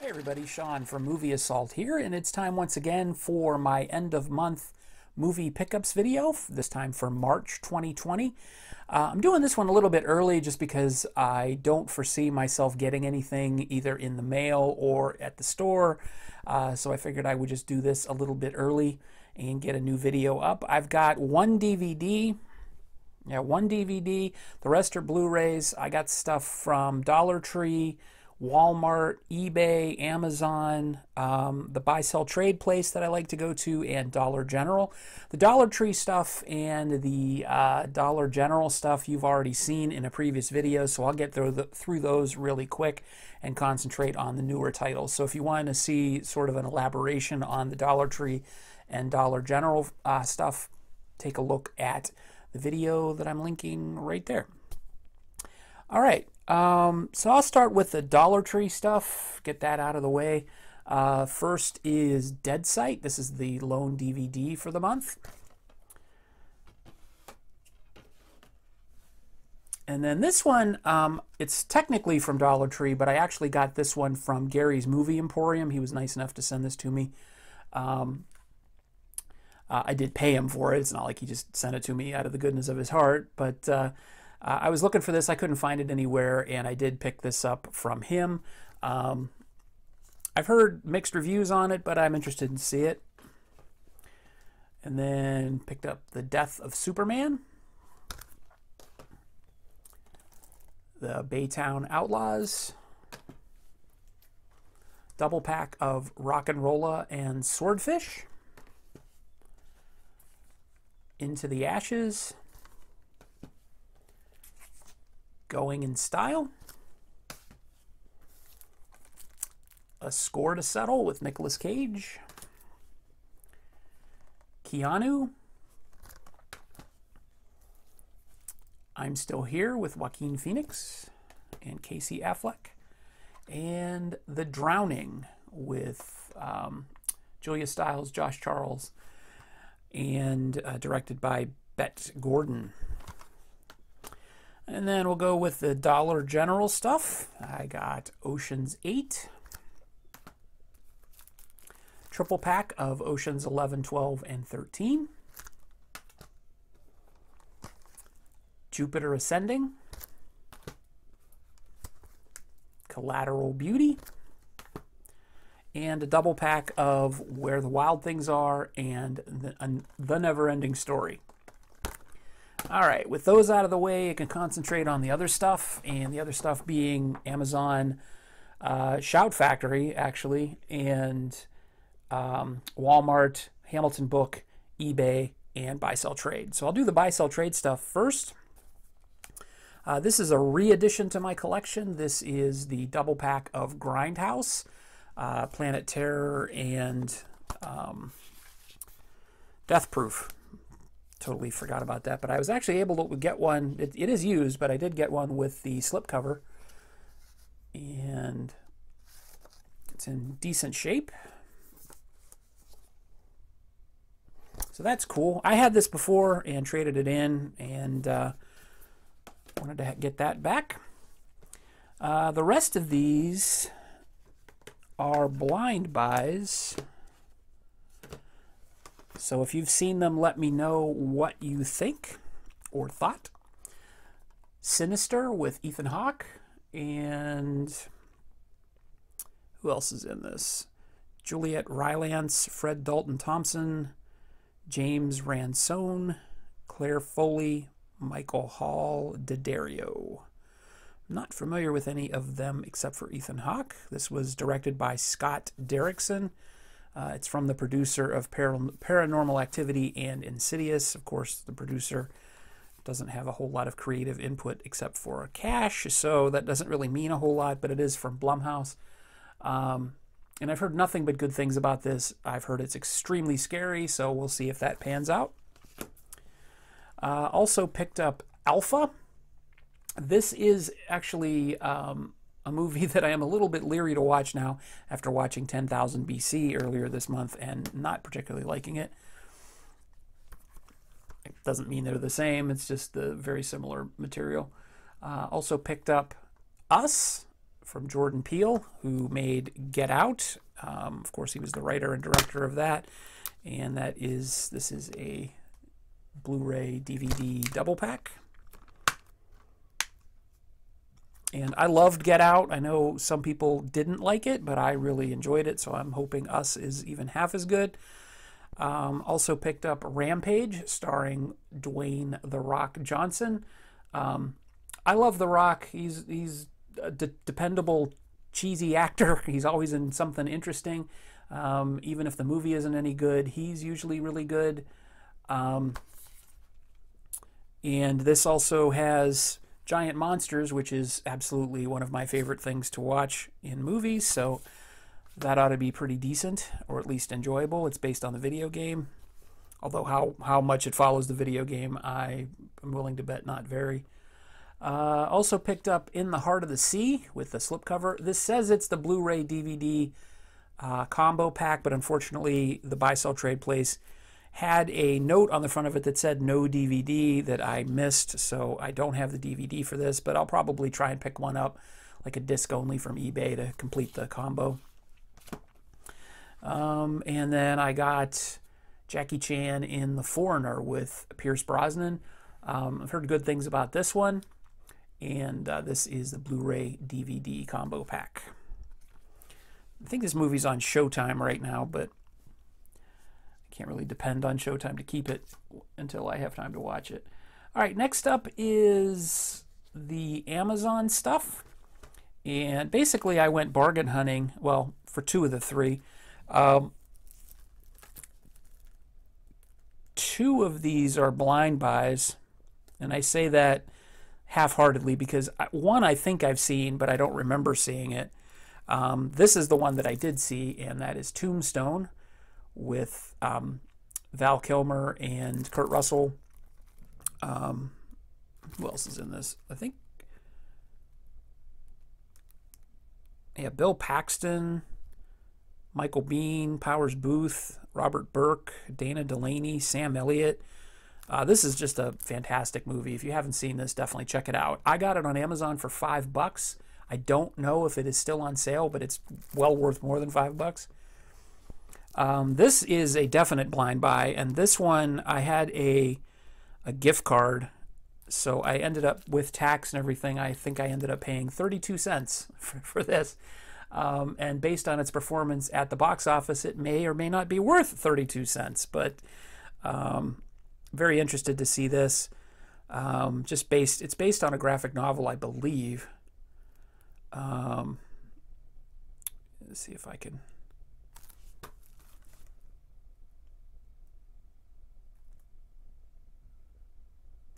Hey everybody, Sean from Movie Assault here, and it's time once again for my end of month movie pickups video, this time for March 2020. I'm doing this one a little bit early just because I don't foresee myself getting anything either in the mail or at the store, so I figured I would just do this a little bit early and get a new video up. I've got one DVD. One DVD. The rest are Blu-rays. I got stuff from Dollar Tree, Walmart, eBay, Amazon, the buy-sell-trade place that I like to go to, and Dollar General. The Dollar Tree stuff and the Dollar General stuff you've already seen in a previous video, so I'll get through those really quick and concentrate on the newer titles. So if you want to see sort of an elaboration on the Dollar Tree and Dollar General stuff, take a look at the video that I'm linking right there. All right, so I'll start with the Dollar Tree stuff, get that out of the way. First is Dead Sight. This is the lone DVD for the month. And then this one, it's technically from Dollar Tree, but I actually got this one from Gary's Movie Emporium. He was nice enough to send this to me. I did pay him for it. It's not like he just sent it to me out of the goodness of his heart, but I was looking for this. I couldn't find it anywhere, and I did pick this up from him. I've heard mixed reviews on it, but I'm interested to see it. And then picked up The Death of Superman, The Baytown Outlaws, double pack of Rock'n'Rolla and Swordfish, Into the Ashes, Going in Style, A Score to Settle with Nicolas Cage, Keanu, I'm Still Here with Joaquin Phoenix and Casey Affleck, and The Drowning with Julia Stiles, Josh Charles, and directed by Bette Gordon. And then we'll go with the Dollar General stuff. I got Ocean's 8, triple pack of Oceans 11, 12, and 13, Jupiter Ascending, Collateral Beauty, and a double pack of Where the Wild Things Are and The Never-Ending Story. All right, with those out of the way, I can concentrate on the other stuff, and the other stuff being Amazon, Shout Factory, actually, and Walmart, Hamilton Book, eBay, and buy-sell-trade. So I'll do the buy-sell-trade stuff first. This is a re-addition to my collection. This is the double pack of Grindhouse, Planet Terror, and Death Proof. Totally forgot about that, but I was actually able to get one. It is used, but I did get one with the slipcover, and it's in decent shape. So that's cool. I had this before and traded it in, and wanted to get that back. The rest of these are blind buys. So if you've seen them, let me know what you think or thought. Sinister with Ethan Hawke, and who else is in this? Juliet Rylance, Fred Dalton Thompson, James Ransone, Claire Foley, Michael Hall, D'Addario. Not familiar with any of them except for Ethan Hawke. This was directed by Scott Derrickson. It's from the producer of Paranormal Activity and Insidious. Of course, the producer doesn't have a whole lot of creative input except for cash, so that doesn't really mean a whole lot, but it is from Blumhouse. And I've heard nothing but good things about this. I've heard it's extremely scary, so we'll see if that pans out. Also picked up Alpha. This is actually a movie that I am a little bit leery to watch now after watching 10,000 BC earlier this month and not particularly liking it. It doesn't mean they're the same. It's just the very similar material. Also picked up Us from Jordan Peele, who made Get Out. Of course, he was the writer and director of that. And this is a Blu-ray DVD double pack. And I loved Get Out. I know some people didn't like it, but I really enjoyed it, so I'm hoping Us is even half as good. Also picked up Rampage, starring Dwayne "The Rock" Johnson. I love The Rock. He's a dependable, cheesy actor. He's always in something interesting. Even if the movie isn't any good, he's usually really good. And this also has giant monsters, which is absolutely one of my favorite things to watch in movies, so that ought to be pretty decent, or at least enjoyable. It's based on the video game, although how much it follows the video game, I am willing to bet not very. Also picked up In the Heart of the Sea with the slipcover. This says it's the Blu-ray DVD combo pack, but unfortunately the buy-sell trade place had a note on the front of it that said no DVD that I missed, so I don't have the DVD for this, but I'll probably try and pick one up, like a disc only from eBay, to complete the combo. And then I got Jackie Chan in The Foreigner with Pierce Brosnan. I've heard good things about this one, and this is the Blu-ray DVD combo pack. I think this movie's on Showtime right now, but can't really depend on Showtime to keep it until I have time to watch it. All right, next up is the Amazon stuff. And basically I went bargain hunting, well, for two of the three. Two of these are blind buys, and I say that half-heartedly because one I think I've seen, but I don't remember seeing it. This is the one that I did see, and that is Tombstone, with Val Kilmer and Kurt Russell. Who else is in this? I think, yeah, Bill Paxton, Michael Biehn, Powers Booth, Robert Burke, Dana Delaney, Sam Elliott. This is just a fantastic movie. If you haven't seen this, definitely check it out. I got it on Amazon for $5. I don't know if it is still on sale, but it's well worth more than $5. This is a definite blind buy, and this one I had a gift card, so I ended up, with tax and everything, I think I ended up paying 32 cents for this. And based on its performance at the box office, it may or may not be worth 32 cents, but very interested to see this. It's based on a graphic novel, I believe. Let's see if I can.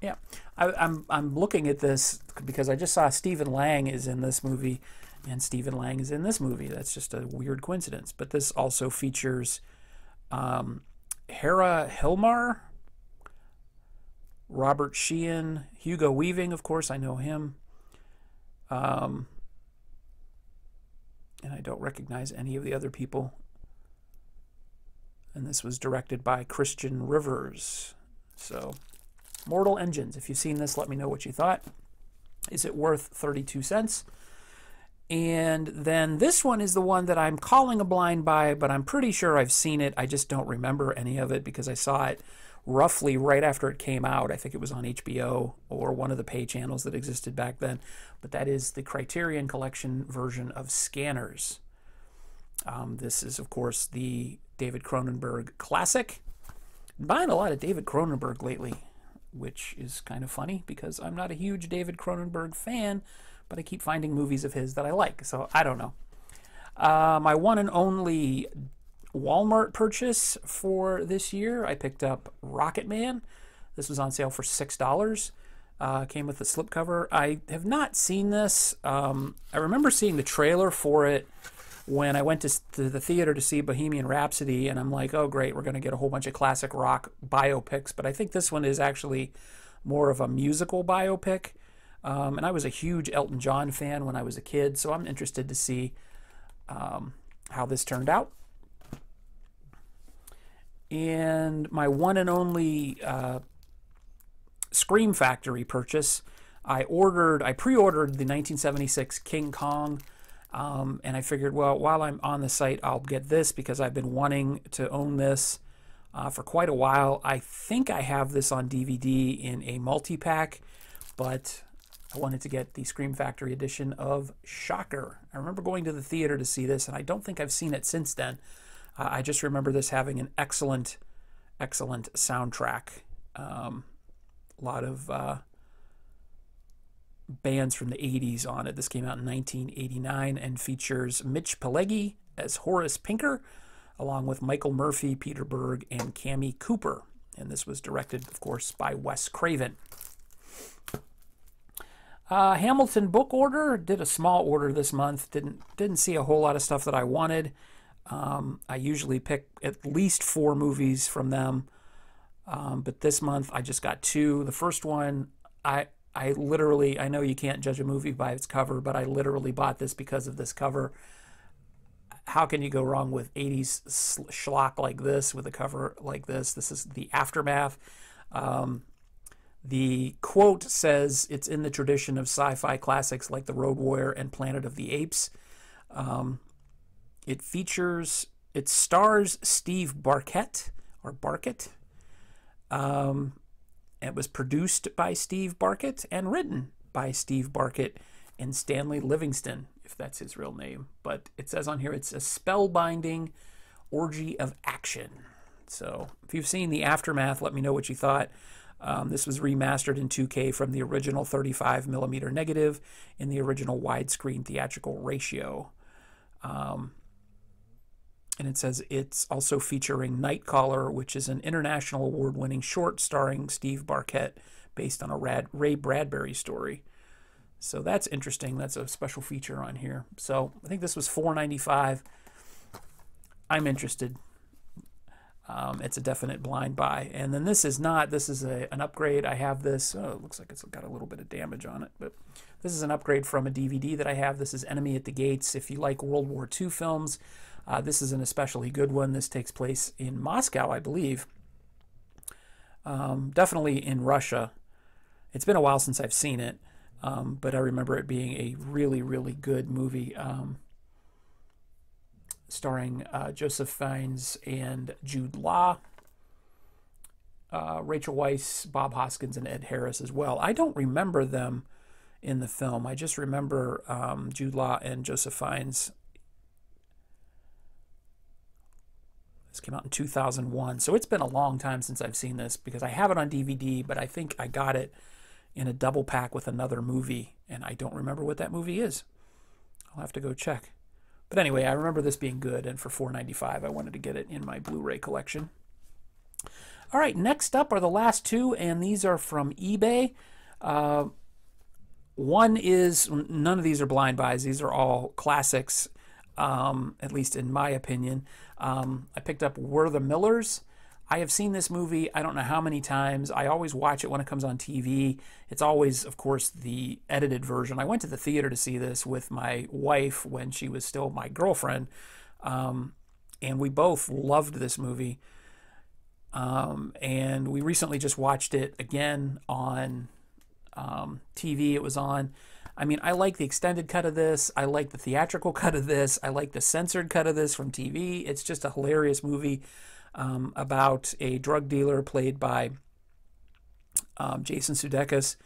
Yeah, I'm looking at this because I just saw Stephen Lang is in this movie, and Stephen Lang is in this movie. That's just a weird coincidence. But this also features Hera Hilmar, Robert Sheehan, Hugo Weaving, of course, I know him. And I don't recognize any of the other people. And this was directed by Christian Rivers. So, Mortal Engines. If you've seen this, let me know what you thought. Is it worth 32 cents? And then this one is the one that I'm calling a blind buy, but I'm pretty sure I've seen it. I just don't remember any of it because I saw it roughly right after it came out. I think it was on HBO or one of the pay channels that existed back then. But that is the Criterion Collection version of Scanners. This is, of course, the David Cronenberg classic. I'm buying a lot of David Cronenberg lately, which is kind of funny because I'm not a huge David Cronenberg fan, but I keep finding movies of his that I like, so I don't know. My one and only Walmart purchase for this year, I picked up Rocket Man. This was on sale for $6. Came with the slipcover. I have not seen this. I remember seeing the trailer for it when I went to the theater to see Bohemian Rhapsody, and I'm like, oh great, we're going to get a whole bunch of classic rock biopics, but I think this one is actually more of a musical biopic. And I was a huge Elton John fan when I was a kid, so I'm interested to see how this turned out. And my one and only Scream Factory purchase, I pre-ordered the 1976 King Kong And I figured, well, while I'm on the site, I'll get this because I've been wanting to own this for quite a while. I think I have this on DVD in a multi-pack, but I wanted to get the Scream Factory edition of Shocker. I remember going to the theater to see this, and I don't think I've seen it since then. I just remember this having an excellent, excellent soundtrack. A lot of bands from the 80s on it. This came out in 1989 and features Mitch Pileggi as Horace Pinker, along with Michael Murphy, Peter Berg, and Cammie Cooper. And this was directed, of course, by Wes Craven. Hamilton book order, did a small order this month. Didn't see a whole lot of stuff that I wanted. I usually pick at least 4 movies from them, but this month I just got 2. The first one, I literally, I know you can't judge a movie by its cover, but I literally bought this because of this cover. How can you go wrong with 80s schlock like this, with a cover like this? This is The Aftermath. The quote says, it's in the tradition of sci-fi classics like The Road Warrior and Planet of the Apes. It stars Steve Barkett, or Barkett. It was produced by Steve Barkett and written by Steve Barkett and Stanley Livingston, if that's his real name. But it says on here it's a spellbinding orgy of action. So if you've seen The Aftermath, let me know what you thought. This was remastered in 2K from the original 35mm negative in the original widescreen theatrical ratio. And it says it's also featuring Nightcaller, which is an international award-winning short starring Steve Barkett based on a Ray Bradbury story. So that's interesting. That's a special feature on here. So I think this was $4.95. I'm interested. It's a definite blind buy. And then this is not. This is an upgrade. I have this. Oh, it looks like it's got a little bit of damage on it. But this is an upgrade from a DVD that I have. This is Enemy at the Gates. If you like World War II films, this is an especially good one. This takes place in Moscow, I believe. Definitely in Russia. It's been a while since I've seen it, but I remember it being a really, really good movie, starring Joseph Fiennes and Jude Law, Rachel Weisz, Bob Hoskins, and Ed Harris as well. I don't remember them in the film. I just remember Jude Law and Joseph Fiennes. This came out in 2001, so it's been a long time since I've seen this because I have it on DVD, but I think I got it in a double pack with another movie, and I don't remember what that movie is. I'll have to go check. But anyway, I remember this being good, and for $4.95, I wanted to get it in my Blu-ray collection. All right, next up are the last 2, and these are from eBay. One is, none of these are blind buys. These are all classics, at least in my opinion. I picked up We're the Millers. I have seen this movie I don't know how many times. I always watch it when it comes on TV. It's always, of course, the edited version. I went to the theater to see this with my wife when she was still my girlfriend, and we both loved this movie. And we recently just watched it again on TV. It was on. I mean, I like the extended cut of this. I like the theatrical cut of this. I like the censored cut of this from TV. It's just a hilarious movie about a drug dealer played by Jason Sudeikis,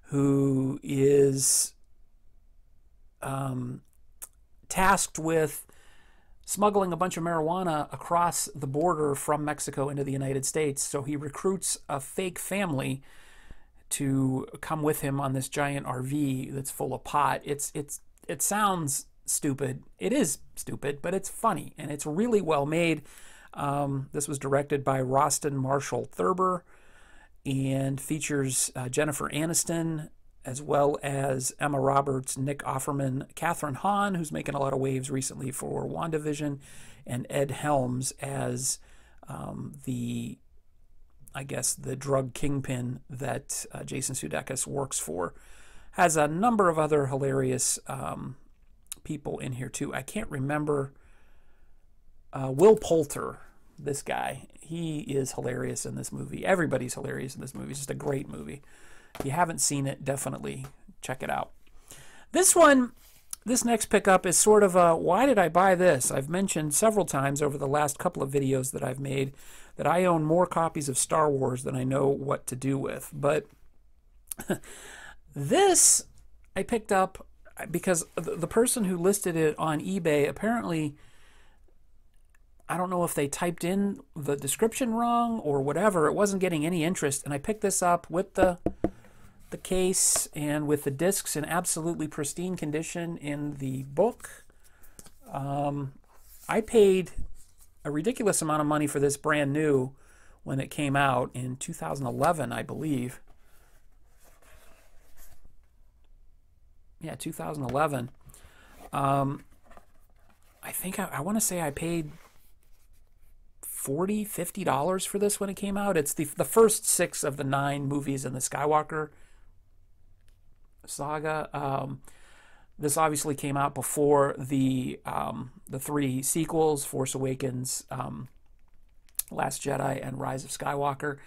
who is tasked with smuggling a bunch of marijuana across the border from Mexico into the United States. So he recruits a fake family to come with him on this giant RV that's full of pot. It sounds stupid. It is stupid, but it's funny, and it's really well made. This was directed by Rostin Marshall Thurber and features Jennifer Aniston, as well as Emma Roberts, Nick Offerman, Catherine Hahn, who's making a lot of waves recently for WandaVision, and Ed Helms as the drug kingpin that Jason Sudeikis works for. Has a number of other hilarious people in here too. I can't remember. Will Poulter, this guy, he is hilarious in this movie. Everybody's hilarious in this movie. It's just a great movie. If you haven't seen it, definitely check it out. This one, this next pickup is sort of a, why did I buy this? I've mentioned several times over the last couple of videos that I've made that I own more copies of Star Wars than I know what to do with. But this I picked up because the person who listed it on eBay, apparently, I don't know if they typed in the description wrong or whatever. It wasn't getting any interest. And I picked this up with the case and with the discs in absolutely pristine condition in the book. I paid a ridiculous amount of money for this brand new when it came out in 2011, I believe. Yeah, 2011. I think I want to say I paid $40, $50 for this when it came out. It's the first 6 of the 9 movies in the Skywalker saga. This obviously came out before the 3 sequels: Force Awakens, Last Jedi, and Rise of Skywalker.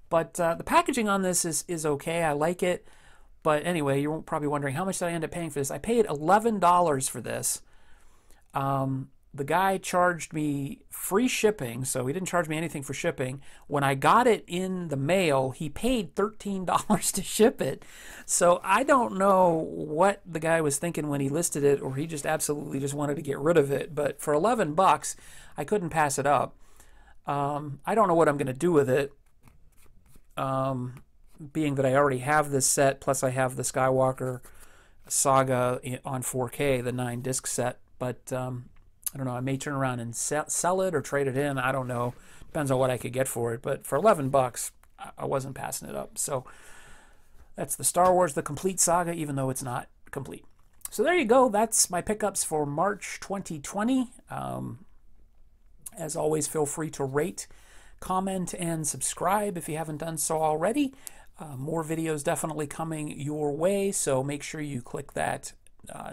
But the packaging on this is okay. I like it. But anyway, you're probably wondering, how much did I end up paying for this? I paid $11 for this. The guy charged me free shipping, so he didn't charge me anything for shipping. When I got it in the mail, he paid $13 to ship it. So I don't know what the guy was thinking when he listed it, or he just absolutely just wanted to get rid of it. But for 11 bucks, I couldn't pass it up. I don't know what I'm going to do with it, being that I already have this set, plus I have the Skywalker Saga on 4K, the 9-disc set. But I don't know, I may turn around and sell it or trade it in. I don't know. Depends on what I could get for it. But for 11 bucks, I wasn't passing it up. So that's the Star Wars The Complete Saga, even though it's not complete. So there you go. That's my pickups for March 2020. As always, feel free to rate, comment, and subscribe if you haven't done so already. More videos definitely coming your way, so make sure you click that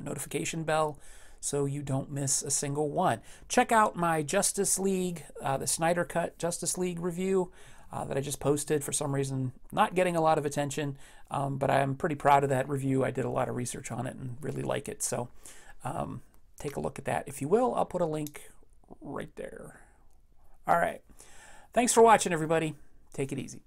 notification bell so you don't miss a single one. Check out my Justice League, the Snyder Cut Justice League review that I just posted. For some reason, not getting a lot of attention, but I'm pretty proud of that review. I did a lot of research on it and really like it. So take a look at that if you will. I'll put a link right there. All right. Thanks for watching, everybody. Take it easy.